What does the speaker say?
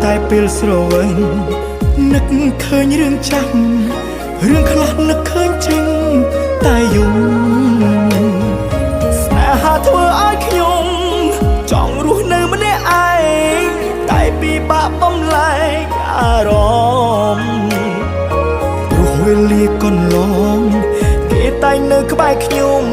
តែពេលស្រវិញនឹកឃើញរឿងចាស់រឿងខ្លះនឹកឃើញចេញតែយំស្នេហាធ្វើឲ្យខ្ញុំចង់រស់នៅម្នាក់ឯងតែពិបាកបំលែងអារម្មណ៍ព្រោះវេលាកន្លងគេតែងនៅក្បែរខ្ញុំ